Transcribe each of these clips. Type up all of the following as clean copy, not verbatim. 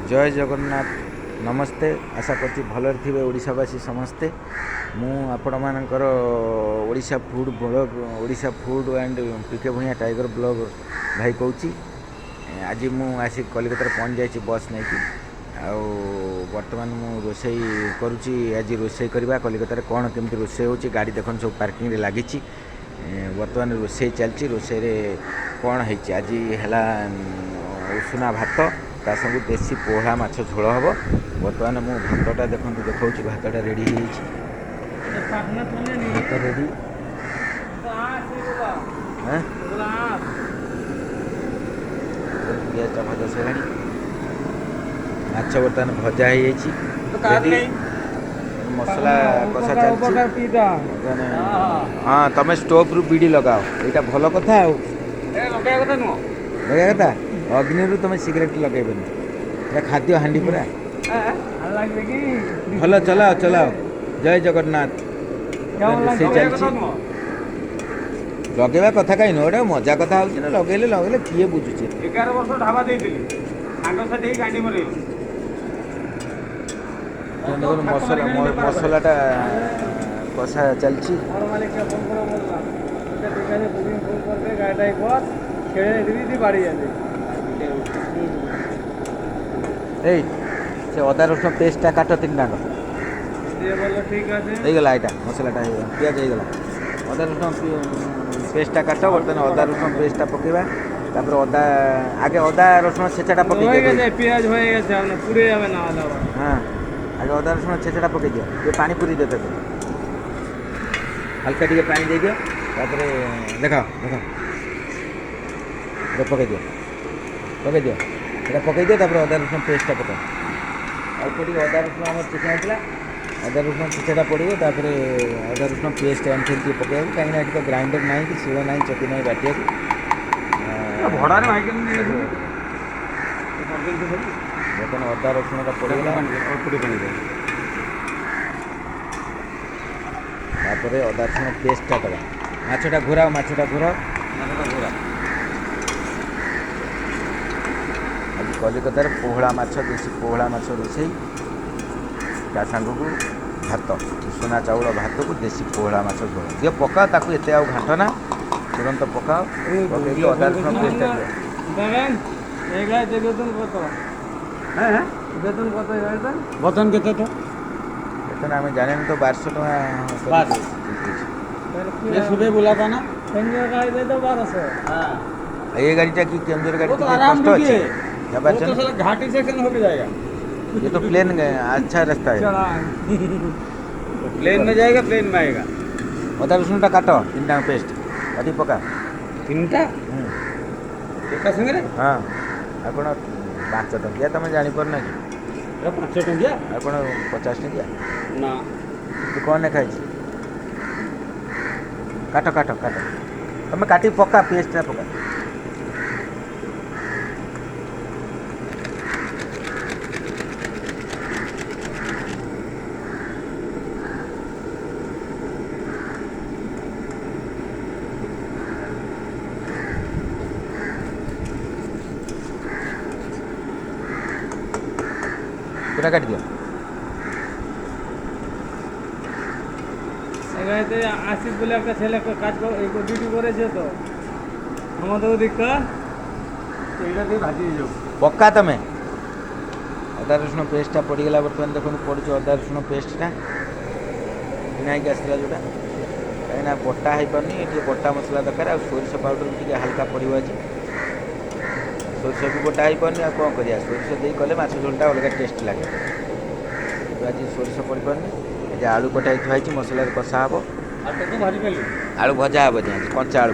जय जगन्नाथ नमस्ते आशा करती भलर थे ओडावासी समस्ते मु आपण मानकर Odisha food blog Odisha food and PK Bhuya tiger blog भाई कहूँ आज मु आसी कलिकता पहुँच जाइए बस नहीं कि बर्तमान मु रोसई करुच्ची आज रोसई करवा कलिकतार कौन केमती रोसई हो गाड़ी देखो सब पार्किंग रे लगी बर्तमान रोसई चलती रोसई कौन है आज है उषुना भात ता संग देसी पोहा माछ झोल हम बर्तमान मु भातटा देखो देखा भातटा रेडी भात रेडी गैसटा भजा सारा माछ बर्तमान भजा हो मसला कषा चलती हाँ तुम स्टोव रु बीड़ी लगाओ यहाँ भल कथा लगे कथा अग्नि तुम सिगरेट लगेबनी खाद्य हांडी पूरा भल चलाओ चलाओ जय जगन्नाथ से चलती लगेवा कथा कहीं गोटे मजा कथा हो लगेले लगेले किए बुझुचे 11 वर्ष ढाबा देइतिली सांग साथी गांडी मरे मसला मसलाटा कषा चलती से अदा रसुण पेस्टा काट तीन टाक होगला यहाँ मसलाटा पिज होगला अदा रसुण पेस्टा काट बर्तमान अदा रसुण पेस्टा पकेबा तापर अदा आगे अदा रसुण छेचाटा पके पियाज पूरे हाँ आगे अदा रसुण छेचाटा पके दियो ये पानी पूरी दे तक हल्का टे पानी दे दियो तापर देखाओ देखाओ पके दियो ये पके दियो तापर अदा रसुण पेस्टा पकाओ अल्प टे अदा रसुण आम चिकन होता अदा रसुण छेचाटा पड़ो तापर अदा रसुण पेस्ट एम टे पकड़ा कहीं तो ग्राइंडर ना कि शिल ना चकी ना बाटिया भड़ा बर्तमान अदा रसुणटा पड़ेगा तापर अदा रसुण पेस्टा दबा माछटा घोराओ घोराओ आज कलिकतार पोहड़ा माछ देसी पोहड़ा माछ रोसई ता सांग को भात उषुना चाउल भात को देसी पोहड़ा माछ झोल दियो पकाओ ताकू एते आउ घाटना तुरंत पकाओ पकईकि अदा रसुण पेस्टा बतन के वेतन आम जाने तो 1200 टका ये सुबह बोला था ना ये गाड़ीटा की केंद्र गाड़ी कष्ट अच्छे घाटी सेक्शन होके जाएगा ये तो प्लेन अच्छा रास्ता है प्लेन में जाएगा प्लेन में आएगा अदा रसुण टा काट तीन टाइम पेस्ट काटी पका तीनटा एका संगे हाँ आपण 5 टंकिया तुम जापर ना कि 5 टंकिया आपण 50 टंकिया ना तू कौन खाई काट काट काट तुम काटी पका पेस्टा पका पूरा काट दिया आशीष बोले एक ऐले काज ड्यूटी करे तो हम तो दिक्कत भाजी पक्का तुम अदा रसुण पेस्टा पड़गला बर्तमान देखो पड़ू अदा रसुण पेस्टा किना आसला जोटा कहीं बटा हो पारनी ये बटा मसला दरकार आ सोरिष पाउडर भी हल्का पड़ो आज सोरिष भी बटा हो पारनी आ कौन कर सोरिष दे कले माछ झोलटा अलग टेस्ट लगे आज सोरिष पड़ पारनी आलू कटा थी मसला कषा हम आलू भजा हे आज कंचा आलू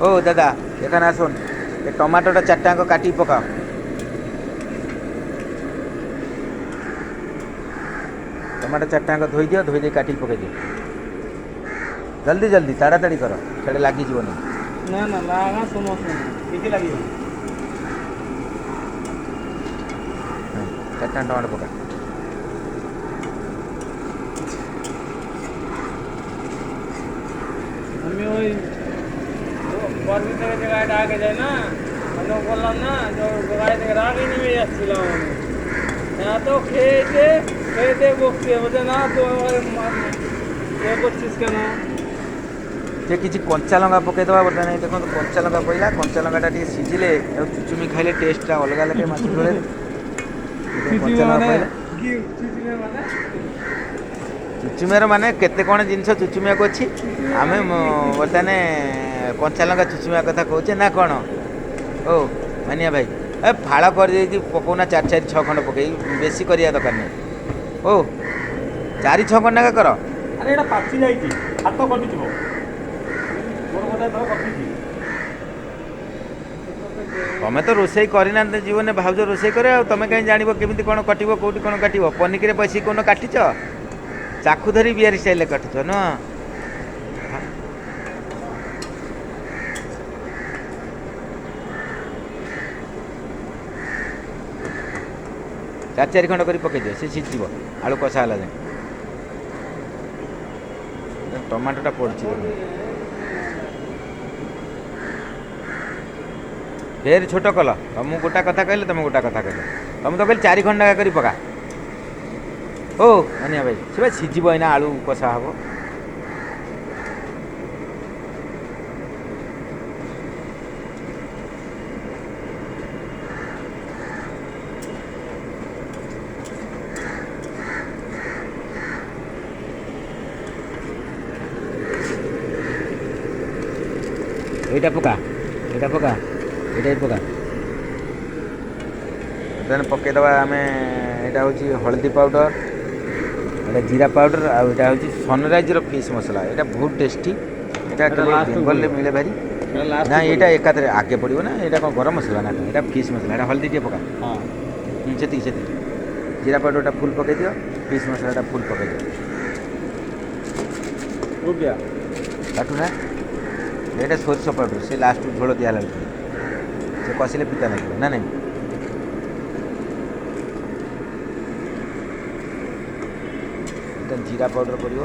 ओ दादा देखा आसन ये टमाटोटा 4टा काटी पकाओ टमाटो 4टा धोई दियो धोई दे काटी पकई दियो जल्दी जल्दी ताड़ाताड़ी कर से लगी ना ना लागा समोसा किसी लगी 4टा टमाटो पका हमें वही जगह आगे जाए ना আমরা বললাম না যে গাড়ি থেকে রাগই নেমে যাচ্ছিল এত খেয়েতে বকছে বলছে না তো এ করছিস কেন যে কিছু কଞ୍ଚা লঙ্কা পকাই দেওয়া বলতে নাই দেখুন কଞ୍ଚা লঙ্কা পড়লা কଞ୍ଚা লঙ্কাটা ଟିକେ ସିଝିଲେ ଆଉ ଚୁଚୁମି ଖାଇଲେ ଟେଷ୍ଟଟା ଅଲଗା ଲାଗେ ମାଛ ଝୋଳରେ କଞ୍ଚା ଲଙ୍କା ପଇଲା ଚୁଚୁମିର ମାନେ କେତେ କ'ଣ ଜିନିଷ ଚୁଚୁମିବାକୁ ଅଛି ଆମେ ବର୍ତ୍ତମାନ କଞ୍ଚା ଲଙ୍କା ଚୁଚୁମିବା କଥା କହୁଛେ ନା କ'ଣ ଓ ମାନିଆ ଭାଇ ଏ ଫାଳ କରିଦେଇକି ପକଉନା 4-6 ଖଣ୍ଡ ପକେଇ ବେଶୀ କରିବା ଦରକାର ନାହିଁ ଓ 4-6 ଖଣ୍ଡ ନାକା କର ଆରେ ଏଇଟା ପାଚି ଯାଇଛି ହାତ କଟିଯିବ ମୋର ଗୋଟେ ଧର କଟିଛି ତମେ ତ ରୋଷେଇ କରିନାହାନ୍ତି ଜୀବନରେ ଭାଉଜ ରୋଷେଇ କରେ ଆଉ ତମେ କାହିଁ ଜାଣିବ କେମିତି କ'ଣ କଟିବ କେଉଁଠି କ'ଣ କାଟିବ ପନିକିରେ ପଶିକି କ'ଣ କାଟିଛ ଚାକୁ ଧରି ବିହାରୀ ଷ୍ଟାଇଲ୍ରେ କାଟୁଛ ନୁହଁ ଚାରି ଖଣ୍ଡ କରି ପକେଇଦିଅ ସେ ସିଝିଯିବ ଆଳୁ କଷା ହେଲା ଯାଏ ଟମାଟୋଟା ପଡ଼ୁଛି ଫେର ଛୋଟ କଲ ତମକୁ ଗୋଟା କଥା କହିଲେ ତମେ ଗୋଟା କଥା କହିଲ ତମେ ତ କହିଲେ 4 ଖଣ୍ଡ କରି ପକା ଓ ମାନିଆ ଭାଇ ସେ ବା ସିଝିବ ଏଇନା ଆଳୁ କଷା ହବ এইটা পকা এটা পকা এটাই পকা তাহলে পকাইদেবা আমি এটা হচ্ছে হলদি পাউডর এটা জিরা পাউডর আর এটা হচ্ছে সনরাইজর ফিশ মশলা এটা বহুত টেস্টি এটা কেবল বেঙ্গলে মিলে ভারি না এটা একাত্রে আগে পড়ব না এটা কোন গরম মশলা না এটা ফিশ মশলা এটা হলদি দিয়ে পকা হ্যাঁ সেতিকি সেতিকি জিরা পাউডরটা ফুল পকাই দিও ফিশ মশলাটা ফুল পকাই দিও রুপিয়া কাটু না এটা সরিষ পাউডর সে লাস্ট ঝোল দিয়া লাগবে সে কষিলে পিতা লাগবে না নাই এটা জিরা পাউডর পড়ব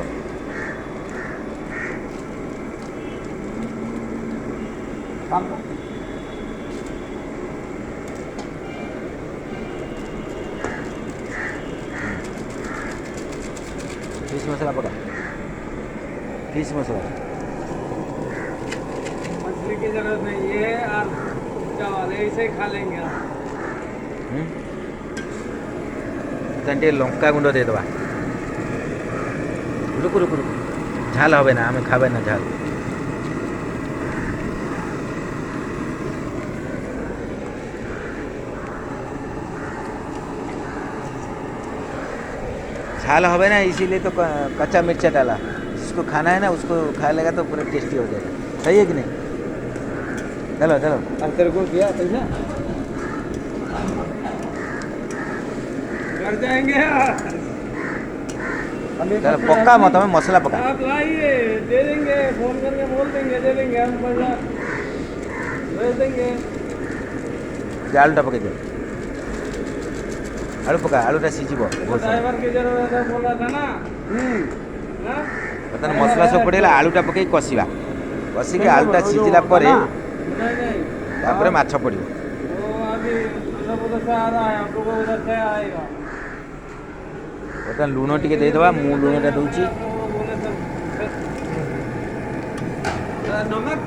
ফিশ মশলা পকা ফিশ মশলা मछली की जरूरत नहीं ये और चावल ऐसे ही खा लेंगे ଟିକେ ଲଙ୍କା ଗୁଣ୍ଡ ଦେଇଦେବା রুকু রুকু রুকু ঝাল হবে না আমি খাবে না ঝাল झाल হবে ना इसीलिए तो कच्चा मिर्चा डाला जिसको खाना है ना उसको खा लेगा तो पूरा टेस्टी हो जाएगा सही है कि नहीं चलो चलो तेरे को दिया पैसा कर जाएंगे चलो पक्का मत हमें मसाला पका आप लाइए दे देंगे फोन करके बोल देंगे दे देंगे हम पैसा भेज देंगे आलूटा पकई दियो आलू पका आलूटा सीझिब ड्राइवर की जरूरत है बोला था ना हाँ? बर्तमान मसला सब पड़ेगा आलूटा पकई कषिबा कषिकी आलूटा सीझिला परे नहीं नहीं तापर माछ पड़िबो वो अभी उधर से आ रहा है हम लोग उधर से आएगा बर्तमान लुण टिके देदेबा मु लुणटा दउची नमक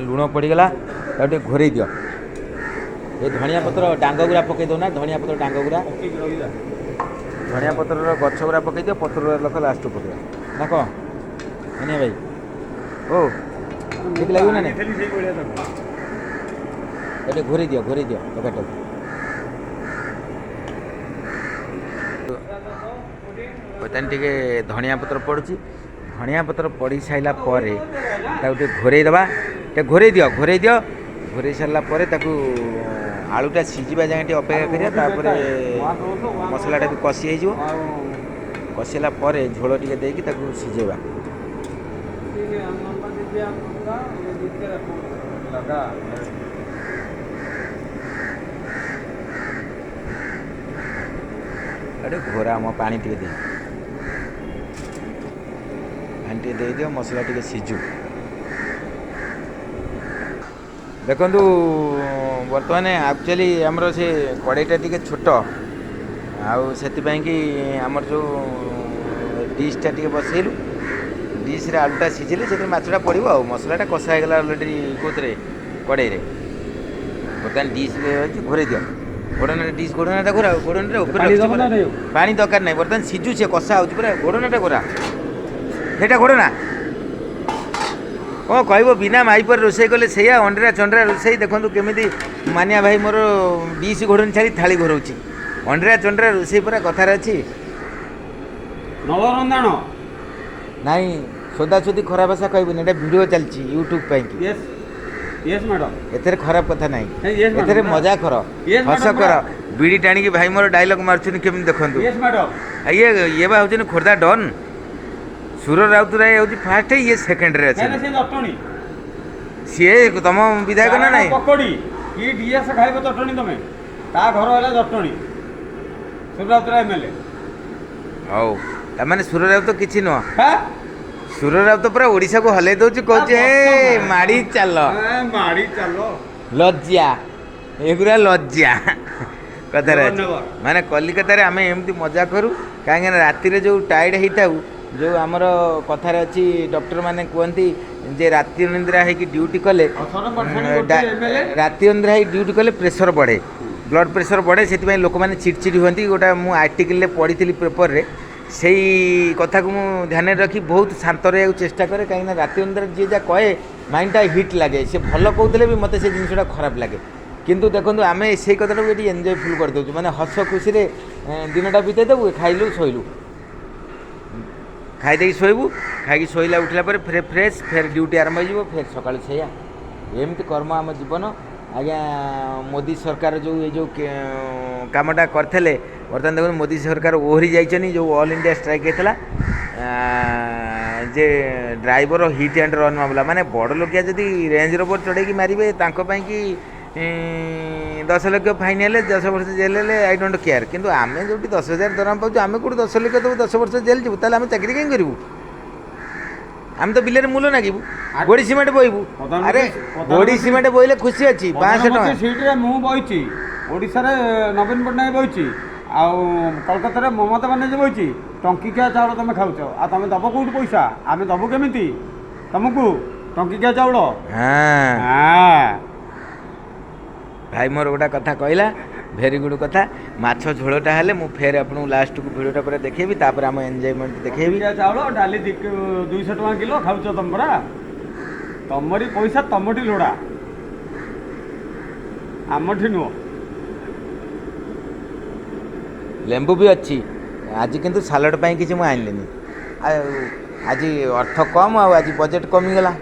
ଲୁଣ ପଡ଼ିଗଲା ତାକୁ ଟିକେ ଘୋରେଇ ଦିଅ ଏ ଧନିଆ ପତ୍ର ଡାଙ୍ଗ ଗୁଡ଼ା ପକେଇ ଦେଉ ନା ଧନିଆ ପତ୍ର ଡାଙ୍ଗ ଗୁଡ଼ା ଧନିଆ ପତ୍ରର ଗଛ ଗୁଡ଼ା ପକେଇ ଦିଅ ପତ୍ରର ଲୋକ ଲାଷ୍ଟକୁ ପକେଇବା ନା କ'ଣ ଧନିଆ ଭାଇ ଓ ଠିକ୍ ଲାଗିବ ନା ନାଇଁ ଟିକେ ଘୋରେଇ ଦିଅ ତରକାରୀଟାକୁ ବର୍ତ୍ତମାନ ଟିକେ ଧନିଆ ପତ୍ର ପଡ଼ୁଛି ଧନିଆ ପତ୍ର ପଡ଼ି ସାରିଲା ପରେ ତାକୁ ଟିକେ ଘୋରେଇ ଦେବା ଟିକେ ଘୋରେଇ ଦିଅ ଘୋରେଇ ସାରିଲା ପରେ ତାକୁ ଆଳୁଟା ସିଝିବା ଯାଏଁ ଟିକେ ଅପେକ୍ଷା କରିବା ତାପରେ ମସଲାଟା ବି କଷି ହେଇଯିବ କଷିଲା ପରେ ଝୋଳ ଟିକେ ଦେଇକି ତାକୁ ସିଝେଇବା। ठीक है हम नंबर दीजिए आपका ये लिख के रखो लगा ଏଠି ଘୋରା ଆମ ପାଣି ଟିକେ ଦେଇ ପାଣି ଟିକେ ଦେଇଦିଅ ମସଲା ଟିକେ ସିଝୁ। ଦେଖନ୍ତୁ ବର୍ତ୍ତମାନ ଆକ୍ଚୁଆଲି ଆମର ସେ କଡ଼େଇଟା ଟିକେ ଛୋଟ ଆଉ ସେଥିପାଇଁ କି ଆମର ଯେଉଁ ଡିସ୍ଟା ଟିକେ ବସେଇଲୁ ଡିସ୍ରେ ଆଳୁଟା ସିଝିଲେ ସେଥିରେ ମାଛଟା ପଡ଼ିବ ଆଉ ମସଲାଟା କଷା ହେଇଗଲା ଅଲରେଡ଼ି କେଉଁଥିରେ କଡ଼େଇରେ। ବର୍ତ୍ତମାନ ଡିସ୍ ଅଛି ଘୋରେଇ ଦିଅ ଘୋଡ଼ଣାଟା ଡିସ୍ ଘୋଡ଼ଣାଟା ଘୋରା ଘୋଡ଼ଣାଟା ଉପରେ ରଖିଛ ପୁରା। ପାଣି ଦରକାର ନାହିଁ ବର୍ତ୍ତମାନ ସିଝୁଛି କଷା ହେଉଛି ପୁରା ଘୋଡ଼ଣାଟା ଘୋରା ସେଇଟା ଘୋଡ଼ଣା କ'ଣ କହିବ ବିନା ମାଇପରେ ରୋଷେଇ କଲେ ସେଇଆ ଅଣ୍ଡିରା ଚଣ୍ଡିରା ରୋଷେଇ। ଦେଖନ୍ତୁ କେମିତି ମାନିଆ ଭାଇ ମୋର ଡିସ୍ ଘୋଡ଼ଣି ଛାଡ଼ି ଥାଳି ଘୋରଉଛି। ଅଣ୍ଡିରା ଚଣ୍ଡିରା ରୋଷେଇ ପୁରା କଥାରେ ଅଛି ନବରନ୍ଧାଣ ନାଇଁ ସୋଦାସୋଦି ଖରାପ ଭାଷା କହିବୁନି ଏଇଟା ଭିଡ଼ିଓ ଚାଲିଛି ୟୁଟ୍ୟୁବ ପାଇଁକି। यस यस मैडम ଏଥିରେ ଖରାପ କଥା ନାହିଁ Hey, yes, madam. ଏଥିରେ ମଜା କର Yes, ହସ madam, କର madam. ବିଡ଼ି ଟାଣିକି ଭାଇ ମୋର ଡାଇଲଗ ମାରୁଛନ୍ତି କେମିତି ଦେଖନ୍ତୁ। यस मैडम ଇଏ ବା ହେଉଛନ୍ତି ଖୋର୍ଦ୍ଧା ଡନ୍ ସୁର ରାଉତରାୟ ହେଉଛି ଫାଷ୍ଟ ଇଏ ସେକେଣ୍ଡରେ मैंने ଅଛନ୍ତି। से जटणी ସିଏ ତମ ବିଧାୟକ ନା ନାହିଁ पकोड़ी की डीएस खाइबो जटणी तमे ता घर होला जटणी सुरराउतरा एमएलए ହଉ ତାମାନେ ସୁର ରାଉତ କିଛି ନୁହଁ हां ସୁର ରାଉତ ପୁରା ଓଡ଼ିଶାକୁ ହଲେଇ ଦେଉଛି କହୁଛି ଏ ମାଡ଼ି ଚାଲ माड़ी चलो ଲଜ୍ଜା ଏଗୁରା ଲଜ୍ଜା କଥାରେ ଅଛି। ଧନ୍ୟବାଦ। ମାନେ କଲିକତାରେ ଆମେ ଏମିତି ମଜା କରୁ କାହିଁକିନା ରାତିରେ ଯେଉଁ ଟାୟାର୍ଡ଼ ହେଇଥାଉ ଯେଉଁ ଆମର କଥାରେ ଅଛି ଡକ୍ଟରମାନେ କୁହନ୍ତି ଯେ ରାତି ଅନିନ୍ଦ୍ରା ହେଇକି ଡ୍ୟୁଟି କଲେ ରାତି ଅନିନ୍ଦ୍ରା ହେଇକି ଡ୍ୟୁଟି କଲେ ପ୍ରେସର ବଢ଼େ ବ୍ଲଡ଼ ପ୍ରେସର ବଢ଼େ ସେଥିପାଇଁ ଲୋକମାନେ ଚିଡ଼ଚିଡ଼ି ହୁଅନ୍ତି। ଗୋଟା ମୁଁ ଆର୍ଟିକଲରେ ପଢ଼ିଥିଲି ପେପରରେ ସେଇ କଥାକୁ ମୁଁ ଧ୍ୟାନରେ ରଖି ବହୁତ ଶାନ୍ତ ରହିବାକୁ ଚେଷ୍ଟା କରେ କାହିଁକିନା ରାତି ଅନିଦ୍ରା ଯିଏ ଯାହା କହେ ମାଇଣ୍ଡଟା ହିଟ୍ ଲାଗେ। ସେ ଭଲ କହୁଥିଲେ ବି ମୋତେ ସେ ଜିନିଷଟା ଖରାପ ଲାଗେ କିନ୍ତୁ ଦେଖନ୍ତୁ ଆମେ ସେଇ କଥାଟାକୁ ଏଠି ଏନ୍ଜୟ ଫୁଲ୍ କରିଦେଉଛୁ ମାନେ ହସ ଖୁସିରେ ଦିନଟା ବିତେଇ ଦେବୁ ଖାଇଲୁ ଶୋଇଲୁ ଖାଇଦେଇକି ଶୋଇବୁ ଖାଇକି ଶୋଇଲା ଉଠିଲା ପରେ ଫ୍ରେଶ୍ ଫେର୍ ଡ୍ୟୁଟି ଆରମ୍ଭ ହେଇଯିବ ଫେର୍ ସକାଳୁ ସେଇଆ ଏମିତି କର୍ମ ଆମ ଜୀବନ। ଆଜ୍ଞା ମୋଦି ସରକାର ଯେଉଁ ଏଇ ଯେଉଁ କାମଟା କରିଥିଲେ ବର୍ତ୍ତମାନ ଦେଖନ୍ତୁ ମୋଦି ସରକାର ଓହରି ଯାଇଛନ୍ତି ଯେଉଁ ଅଲ୍ ଇଣ୍ଡିଆ ଷ୍ଟ୍ରାଇକ୍ ହେଇଥିଲା ଯେ ଡ୍ରାଇଭର ହିଟ୍ ଆଣ୍ଡ ରନ୍ ମାମଲା ମାନେ ବଡ଼ ଲୋକିଆ ଯଦି ରେଞ୍ଜ ରୋଭର ଚଢ଼େଇକି ମାରିବେ ତାଙ୍କ ପାଇଁକି 10 ଲକ୍ଷ ଫାଇନ୍ ହେଲେ 10 ବର୍ଷ ଜେଲ୍ ହେଲେ ଆଇ ଡୋଣ୍ଟ କେୟାର କିନ୍ତୁ ଆମେ ଯେଉଁଠି 10,000 ଦରମା ପାଉଛୁ ଆମେ କେଉଁଠି 10 ଲକ୍ଷ ଦେବୁ 10 ବର୍ଷ ଜେଲ୍ ଯିବୁ ତାହେଲେ ଆମେ ଚାକିରି କାହିଁ କରିବୁ। ଆମେ ତ ବିଲରେ ମୂଲ ନାଗିବୁ ଗୋଡ଼ି ସିମେଣ୍ଟ ବୋହିବୁ। ଆରେ ଗୋଡ଼ି ସିମେଣ୍ଟ ବୋହିଲେ ଖୁସି ଅଛି 500 ଟଙ୍କା सीटे मु बइची ओडिसा रे नवीन पटनायक बइची आउ कलकत्ता रे ममता बनर्जी बइची टंकिकिया चाउल तमे खाउछ आ तमे दबो कोउठ पैसा आमे दबो केमिति तमकु टंकिकिया चाउल ହଁ हां ଭାଇ ମୋର ଗୋଟେ କଥା କହିଲା ଭେରି ଗୁଡ୍ କଥା ମାଛ ଝୋଳଟା ହେଲେ ମୁଁ ଫେର ଆପଣଙ୍କୁ ଲାଷ୍ଟକୁ ଭିଡ଼ିଓଟା ପରେ ଦେଖେଇବି ତାପରେ ଆମ ଏନ୍ଜୟମେଣ୍ଟ ଦେଖେଇବି। टंकिकिया चाउल डाली 200 टका किलो खाउछ तम परा तमरी पैसा तमठी लोड़ा आमठी नुह ଲେମ୍ବୁ ବି ଅଛି ଆଜି କିନ୍ତୁ ସାଲାଡ଼ ପାଇଁ କିଛି ମୁଁ ଆଣିଲିନି ଆଉ ଆଜି ଅର୍ଥ କମ୍ ଆଉ ଆଜି ବଜେଟ୍ କମିଗଲା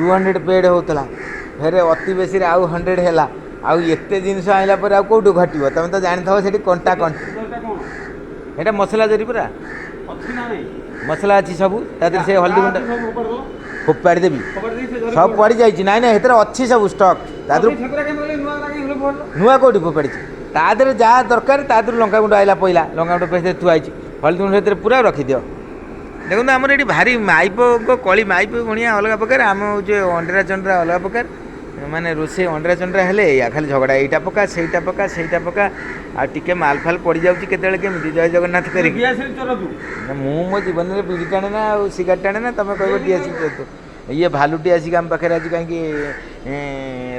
200 ପେଡ଼୍ ହେଉଥିଲା ଫେରେ ଅତି ବେଶୀରେ ଆଉ 100 ହେଲା ଆଉ ଏତେ ଜିନିଷ ଆଣିଲା ପରେ ଆଉ କେଉଁଠୁ ଘଟିବ ତମେ ତ ଜାଣିଥିବ ସେଠି କଣ୍ଟା କଣ୍ଟା ଏଇଟା ମସଲା ଜରି ପୁରା ମସଲା ଅଛି ସବୁ ତା ଦେହରେ ସେ ହଳଦୀ ଗୁଣ୍ଡ ଫୋପାଡ଼ି ଦେବି ସବୁ ପଡ଼ିଯାଇଛି ନାଇଁ ନାଇଁ ସେଥିରେ ଅଛି ସବୁ ଷ୍ଟକ୍ ତା ଦେହରୁ ନୂଆ କେଉଁଠି ଫୋପାଡ଼ିଛି ତା ଦେହରେ ଯାହା ଦରକାର ତା ଦେହରୁ ଲଙ୍କାଗୁଣ୍ଡ ଆଇଲା ପଇଲା ଲଙ୍କାଗୁଣ୍ଡ ପଇସା ଥୁଆ ହେଇଛି ହଳଦୀ ଗୁଣ୍ଡ ସେଥିରେ ପୁରା ରଖିଦିଅ। ଦେଖନ୍ତୁ ଆମର ଏଠି ଭାରି ମାଇପଙ୍କ କଳି ମାଇପ ଭଣିଆ ଅଲଗା ପ୍ରକାର ଆମ ହେଉଛି ଅଣ୍ଡିରା ଚଣ୍ଡିରା ଅଲଗା ପ୍ରକାର ମାନେ ରୋଷେଇ ଅଣ୍ଡିରା ଚଣ୍ଡିରା ହେଲେ ଏଇଆ ଖାଲି ଝଗଡ଼ା ଏଇଟା ପକା ସେଇଟା ପକା ଆଉ ଟିକେ ମାଲ ଫାଲ ପଡ଼ିଯାଉଛି କେତେବେଳେ କେମିତି ଜୟ ଜଗନ୍ନାଥ କରିକି ମୁଁ ମୋ ଜୀବନରେ ବିଡ଼ି ଟାଣେ ନା ଆଉ ସିଗାରେଟ୍ ଟାଣେ ନା ତମେ କହିବ ଡିଆସି ଇଏ ଭାଲୁଟି ଆସିକି ଆମ ପାଖରେ ଆଜି କାହିଁକି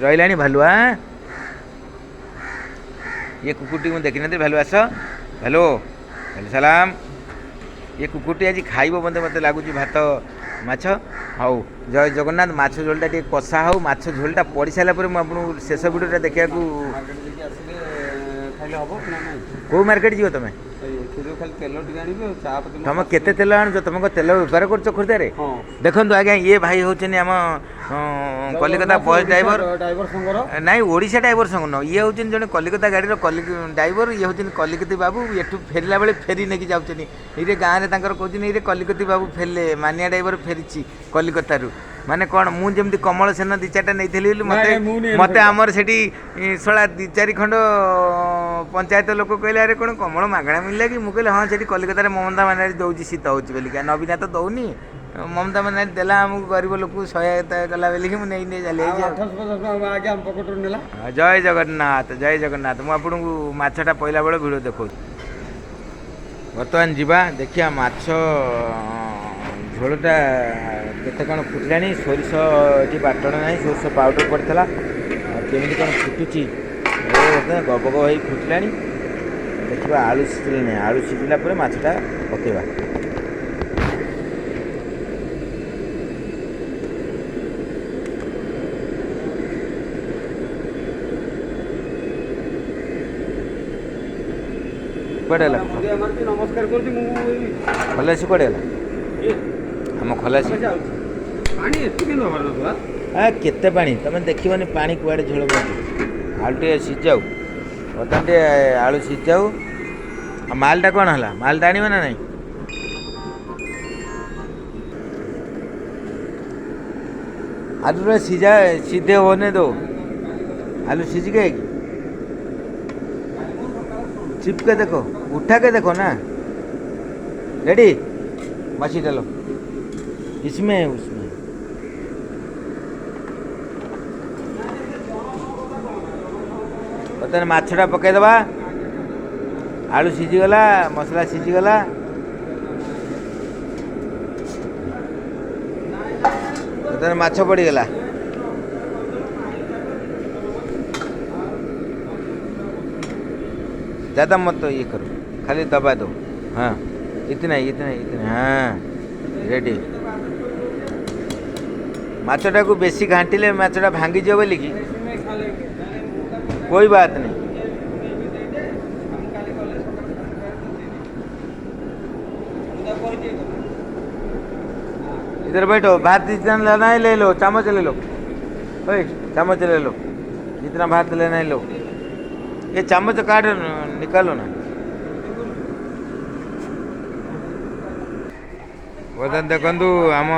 ରହିଲାଣି ଭାଲୁଆ ଇଏ କୁକୁରଟି ମୁଁ ଦେଖିନଥିଲି ଭାଲୁ ଆସ ଭାଲୁ ଭାଲୁ ସାଲାମ ଇଏ କୁକୁରଟି ଆଜି ଖାଇବ ମୋତେ ଲାଗୁଛି ଭାତ ମାଛ ହଉ ଜୟ ଜଗନ୍ନାଥ ମାଛ ଝୋଳଟା ଟିକେ କଷା ହଉ ମାଛ ଝୋଳଟା ପଡ଼ି ସାରିଲା ପରେ ମୁଁ ଆପଣଙ୍କୁ ଶେଷ ଭିଡ଼ିଓଟା ଦେଖିବାକୁ କେଉଁ ମାର୍କେଟ ଯିବ ତମେ ସେଥିରୁ ଖାଲି ତେଲ ଟିକେ ଆଣିବି ଆଉ ଚା ପତି ତମେ କେତେ ତେଲ ଆଣୁଛ? ତମେ କ'ଣ ତେଲ ବେପାର କରୁଛ ଖୋର୍ଦ୍ଧାରେ? ହଁ ଦେଖନ୍ତୁ ଆଜ୍ଞା, ଇଏ ଭାଇ ହେଉଛନ୍ତି ଆମ କଲିକତା ବସ୍ ଡ୍ରାଇଭର। ଡ୍ରାଇଭର ସଂଘର ନାଇଁ, ଓଡ଼ିଶା ଡ୍ରାଇଭର ସଂଘ ନୁହଁ, ଇଏ ହେଉଛନ୍ତି ଜଣେ କଲିକତା ଗାଡ଼ିର ଡ୍ରାଇଭର। ଇଏ ହେଉଛନ୍ତି କଲିକତି ବାବୁ। ଏଠୁ ଫେରିଲା ବେଳେ ଫେରି ନେଇକି ଯାଉଛନ୍ତି। ଏଇରେ ଗାଁରେ ତାଙ୍କର କହୁଛନ୍ତି ଏଇରେ କଲିକତି ବାବୁ ଫେରିଲେ, ମାନିଆ ଡ୍ରାଇଭର ଫେରିଛି କଲିକତାରୁ। ମାନେ କ'ଣ, ମୁଁ ଯେମିତି କମଳ ସେନ 2-4ଟା ନେଇଥିଲି ବୋଲି ମୋତେ ଆମର ସେଠି ଶଳା 2-4 ଖଣ୍ଡ ପଞ୍ଚାୟତ ଲୋକ କହିଲେ ଆରେ କ'ଣ କମଳ ମାଗଣା ମିଳିଲା କି? ମୁଁ କହିଲି ହଁ, ସେଠି କଲିକତାରେ ମମତା ବାନାର୍ଜୀ ଦେଉଛି ଶୀତ ହେଉଛି ବୋଲିକା, ନବୀନା ତ ଦେଉନି। ମମତା ବାନାର୍ଜୀ ଦେଲା ଆମକୁ ଗରିବ ଲୋକକୁ ସହାୟତା କଲା ବୋଲିକି ମୁଁ ନେଇ ଚାଲି ଯାଇଛି। ଆଜ୍ଞା ଆମ ପକେଟରୁ ନେଲା। ଜୟ ଜଗନ୍ନାଥ, ଜୟ ଜଗନ୍ନାଥ। ମୁଁ ଆପଣଙ୍କୁ ମାଛଟା ପଇଲା ବେଳେ ଭିଡ଼ିଓ ଦେଖାଉଛି। ବର୍ତ୍ତମାନ ଯିବା ଦେଖିବା ମାଛ ଝୋଳଟା କେତେ କ'ଣ ଫୁଟିଲାଣି। ସୋରିଷ ଏଠି ବାଟଣ ନାହିଁ, ସୋରିଷ ପାଉଡ଼ର ପଡ଼ିଥିଲା। ଆଉ କେମିତି କ'ଣ ଫୁଟୁଛି, ଗବ ଗବ ହେଇ ଫୁଟିଲାଣି। ଦେଖିବା ଆଳୁ ସିଝିଲେ ନାହିଁ, ଆଳୁ ସିଝିଲା ପରେ ମାଛଟା ପକାଇବା। କୁଆଡ଼େ ହେଲା ନମସ୍କାର କରୁଛି ମୁଁ। ଖଲାସି କୁଆଡ଼େ ହେଲା? ଆମ ଖଲାସି ପାଣି ଏତିକି ଦେବାର ନଥିଲା। କେତେ ପାଣି ତମେ ଦେଖିବନି, ପାଣି କୁଆଡ଼େ ଝୋଳ ବଞ୍ଚୁ। ଆଳୁ ଟିକେ ସିଝାଉ, ବର୍ତ୍ତମାନ ଟିକେ ଆଳୁ ସିଝାଉ। ଆଉ ମାଲଟା କ'ଣ ହେଲା? ମାଲଟା ଆଣିବ ନା ନାହିଁ? आलू में सीधा सीधे होने दो। आलू सीझ गए कि चिप के देखो, उठा के देखो ना। रेडी, मछली डालो इसमें उसमें। बर्तमान माछटा पकईदबा। आलू सीझीगला, मसला सीझीगला। बर्तमान माछ पड़ीगला। ज़्यादा मत तो ये करो, खाली दबा दो। हाँ, इतना इतना इतना। हाँ, रेडी। माछटा को बेसी घांटिले माछटा भांगी जाओ बोली कि कोई बात नहीं। इधर बैठो, भात जितना लेना है ले लो, चम्मच ले लो। ओए चम्मच ले लो, जितना भात लेना है लो। ये चम्मच काट निकालो ना। बर्तमान देखु आम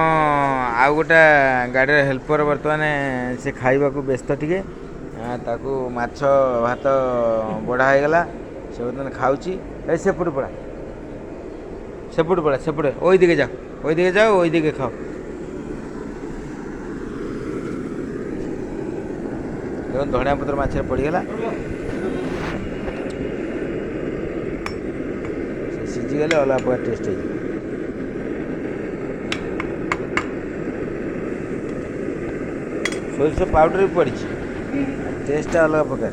आउ गोटे गाड़ी हेल्पर बर्तमान से खाइबा को व्यस्त टिके ताकू माछ भात बड़ा होगला। से बर्तमान खाऊँगी। सेपट पड़ा, सेपट पड़ा, सेपटे ओई दिखे जाओ, ओई दिखे जाओ, ओई दिखे खाओ। देखो धनिया पत्र माछे पड़गला, सीझीगले अलग प्रकार टेस्ट है। सोरिष पाउडर भी पड़ी, टेस्ट अलग प्रकार।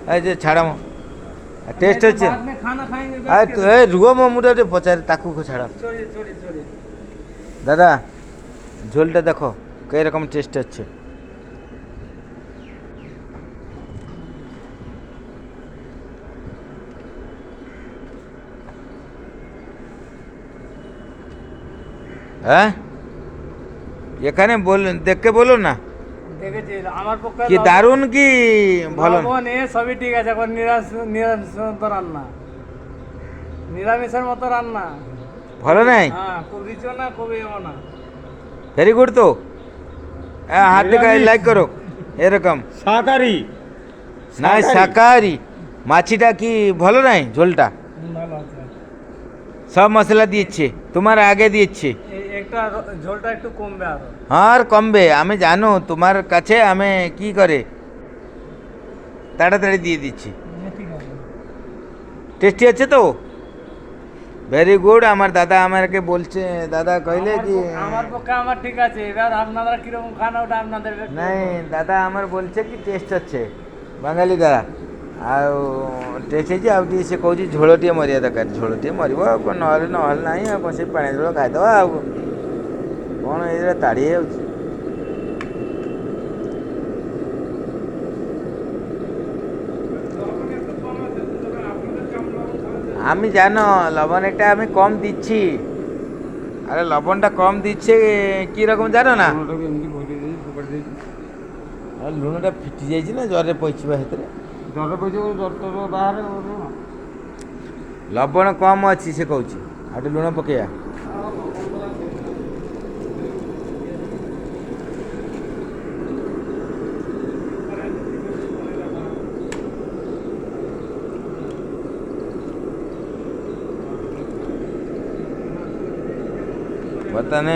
अरे छाड़ा मो टेस्ट अच्छे। रुह मो मुझे पचारे ताकू छाड़ा। दादा झोलटा देखो कई रकम टेस्ट अच्छे। হ্যাঁ এখানে দেখ के बोलो ना দেখেছি আমার পক্ষে কি দারুণ কি ভালো লবণ এ সবই ঠিক আছে, এখন নিরামিষ মতো রান্না, নিরামিষের মতো রান্না ভালো নাই। হ্যাঁ, খুব রিচও না, খুব এও না। Very good. তো হাত দিকে লাইক করো। এরকম শাকাহারী না, শাকাহারী মাছিটা কি ভালো নাই? ঝোলটা ভালো আছে, সব মশলা দিয়েছে, তোমার আগে দিয়েছে। একটা ঝোলটা একটু কমবে আরো। আর কমবে আমি জানো, তোমার কাছে আমি কি করে তাড়াতাড়ি দিয়ে দিচ্ছি। ঠিক আছে, টেস্টি আছে তো? Very good. আমার দাদা আমাকে বলছে, দাদা কইলে কি আমার পক্ষে আমার ঠিক আছে। এবার আপনারা কিরকম খান ওটা আপনাদের ব্যক্তিগত। নাই, দাদা আমার বলছে কি টেস্ট আছে, বাঙালি দাদা। ଆଉ ଟେଷ୍ଟ ହେଇଛି। ଆଉ ଟିକେ ସେ କହୁଛି ଝୋଳ ଟିକେ ମରିବା ଦରକାର, ଝୋଳ ଟିକେ ମରିବ, ନହେଲେ ନହେଲେ ନାହିଁ। ଆଉ କ'ଣ ସେ ପାଣି ଝୋଳ ଖାଇଦେବା, ଆଉ କ'ଣ ଏଇଟା ତାଡ଼ି ହେଇଯାଉଛି। আমি জানো লবণ এটা আমি কম দিচ্ছি, আরে লবণটা কম দিচ্ছে কি রকম জানো না? ଲୁଣଟାକୁ ଏମିତି ଘୋରି ଦେଇଛି ଫୋପାଡ଼ି ଦେଇଛି। আর লুণটা ফিটি যাইছি না জ্বরে পইছি বা ভিতরে। ଜ୍ୱର ପଇଛି ଜ୍ୱର ତର ବାହାରେ ଲୁଣ। ଲବଣ କମ ଅଛି ସେ କହୁଛି, ଆଉ ଟିକେ ଲୁଣ ପକେଇବା। ବର୍ତ୍ତମାନ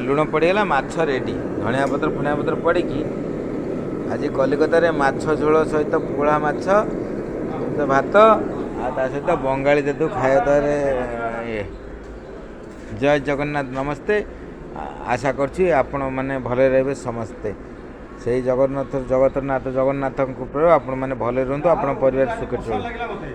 ଲୁଣ ପଡ଼ିଗଲା, ମାଛ ରେଡ଼ି। ଧଣିଆ ପତ୍ର ଫଣିଆ ପତ୍ର ପଡ଼ିକି ଆଜି କଲିକତାରେ ମାଛ ଝୋଳ ସହିତ ପୋଳା ମାଛ ସହିତ ଭାତ ଆଉ ତା ସହିତ ବଙ୍ଗାଳୀ ଦେଦୁ ଖାଇବା ଦ୍ୱାରା ଇଏ। ଜୟ ଜଗନ୍ନାଥ, ନମସ୍ତେ। ଆଶା କରୁଛି ଆପଣମାନେ ଭଲରେ ରହିବେ ସମସ୍ତେ। ସେଇ ଜଗନ୍ନାଥ ଜଗତରନାଥ ଜଗନ୍ନାଥଙ୍କ ଉପରେ ଆପଣମାନେ ଭଲରେ ରୁହନ୍ତୁ, ଆପଣଙ୍କ ପରିବାର ସୁଖରେ ଚଳନ୍ତୁ। ଲାଗିଲା ମୋତେ